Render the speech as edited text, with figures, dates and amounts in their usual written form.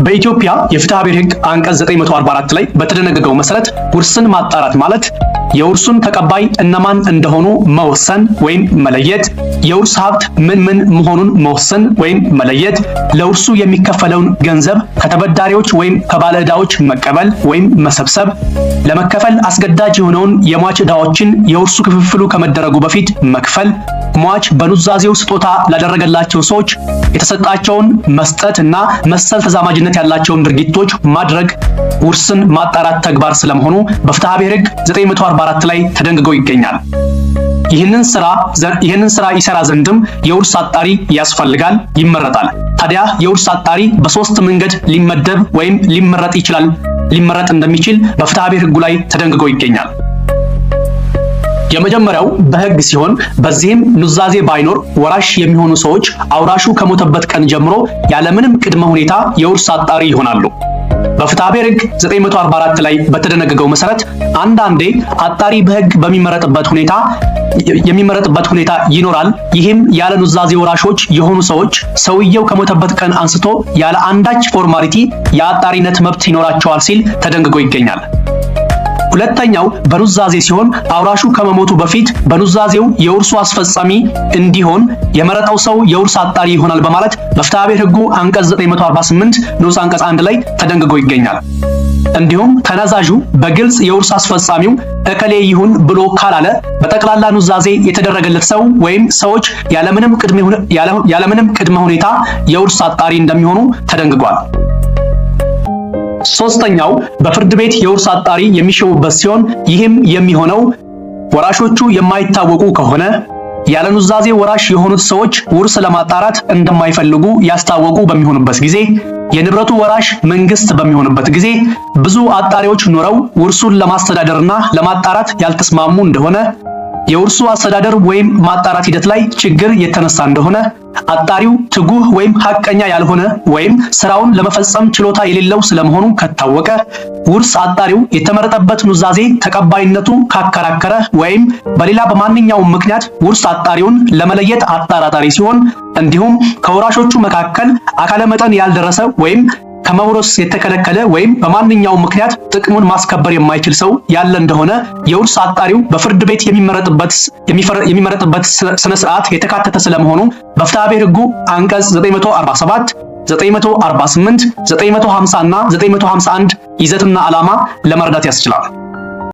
በኢትዮጵያ የፍትሐ ብሔር ሕግ አንቀጽ 944 ላይ በተደነገገው መሰረት ውርስን ማጣራት ማለት የውርሱን ተቀባይ እነማን እንደሆኑ መወሰን ወይም መለየት፣ የውርስ ሀብት ምን መሆኑን መወሰን ወይም መለየት፣ ለውርሱ የሚከፈለውን ገንዘብ ከተበዳሪዎች ወይም ከባለዕዳዎች መቀበል ወይም መሰብሰብ፣ ለመከፈል አስገዳጅ የሆነውን የሟች ዕዳዎችን የውርሱ ክፍፍሉ ከመደረጉ በፊት መክፈል፣ ሟች በኑዛዜው ስጦታ ላደረገላቸው ሰዎች የተሰጣቸውን መስጠት እና መሰል ተዛማጅነት ያላቸውን ድርጊቶች ማድረግ ውርስን ማጣራት ተግባር ስለመሆኑ በፍትሐ ብሔር ሕግ 944 ላይ ተደንግጎ ይገኛል። ይህንን ስራ ይሰራ ዘንድም የውርስ አጣሪ ያስፈልጋል፣ ይመረጣል። ታዲያ የውርስ አጣሪ በሶስት መንገድ ሊመደብ ወይም ሊመረጥ እንደሚችል በፍትሐ ብሔር ሕጉ ላይ ተደንግጎ ይገኛል። የመጀመሪያው በሕግ ሲሆን በዚህም ኑዛዜ ባይኖር ወራሽ የሚሆኑ ሰዎች አውራሹ ከሞተበት ቀን ጀምሮ ያለምንም ቅድመ ሁኔታ የውርስ አጣሪ ይሆናሉ። በፍትሐ ብሔር ሕግ 944 ላይ በተደነገገው መሰረት አንዳንዴ አጣሪ በሕግ የሚመረጥበት ሁኔታ ይኖራል። ይህም ያለ ኑዛዜ ወራሾች የሆኑ ሰዎች ሰውየው ከሞተበት ቀን አንስቶ ያለ አንዳች ፎርማሊቲ የአጣሪነት መብት ይኖራቸዋል ሲል ተደንግጎ ይገኛል። ሁለተኛው በኑዛዜ ሲሆን አውራሹ ከመሞቱ በፊት በኑዛዜው የውርሱ አስፈጻሚ እንዲሆን የመረጠው ሰው የውርስ አጣሪ ይሆናል በማለት በፍትሐ ብሔር ሕጉ አንቀጽ 948 ንዑስ አንቀጽ 1 ላይ ተደንግጎ ይገኛል። እንዲሁም ተናዛዡ በግልጽ የውርስ አስፈጻሚው እከሌ ይሁን ብሎ ካላለ በጠቅላላ ኑዛዜ የተደረገለት ሰው ወይም ሰዎች ያለምንም ቅድመ ሁኔታ የውርስ አጣሪ እንደሚሆኑ ተደንግጓል። ሶስተኛው በፍርድ ቤት የውርስ አጣሪ የሚሾሙበት ሲሆን ይህም የሚሆነው ወራሾቹ የማይታወቁ ከሆነ፣ ያለ ኑዛዜ ወራሽ የሆኑት ሰዎች ውርስ ለማጣራት እንደማይፈልጉ ያስታወቁ በሚሆኑበት ጊዜ፣ የንብረቱ ወራሽ መንግስት በሚሆንበት ጊዜ፣ ብዙ አጣሪዎች ኖረው ውርሱን ለማስተዳደርና ለማጣራት ያልተስማሙ እንደሆነ፣ የውርሱ አስተዳደር ወይም ማጣራት ሂደት ላይ ችግር የተነሳ እንደሆነ፣ አጣሪው ትጉህ ወይም ሐቀኛ ያልሆነ ወይም ስራውን ለመፈጸም ችሎታ የሌለው ስለመሆኑ ከታወቀ፣ ውርስ አጣሪው የተመረጠበት ኑዛዜ ተቀባይነቱ ካከራከረ ወይም በሌላ በማንኛውም ምክንያት ውርስ አጣሪውን ለመለየት አጠራጣሪ ሲሆን፣ እንዲሁም ከወራሾቹ መካከል አካለ መጠን ያልደረሰ ወይም ከመውረስ የተከለከለ ወይም በማንኛውም ምክንያት ጥቅሙን ማስከበር የማይችል ሰው ያለ እንደሆነ የውርስ አጣሪው በፍርድ ቤት የሚመረጥበት ስነ ስርዓት የተካተተ ስለመሆኑ በፍትሐ ብሔር ሕጉ አንቀጽ 947፣ 948፣ 950 እና 951 ይዘትና ዓላማ ለመረዳት ያስችላል።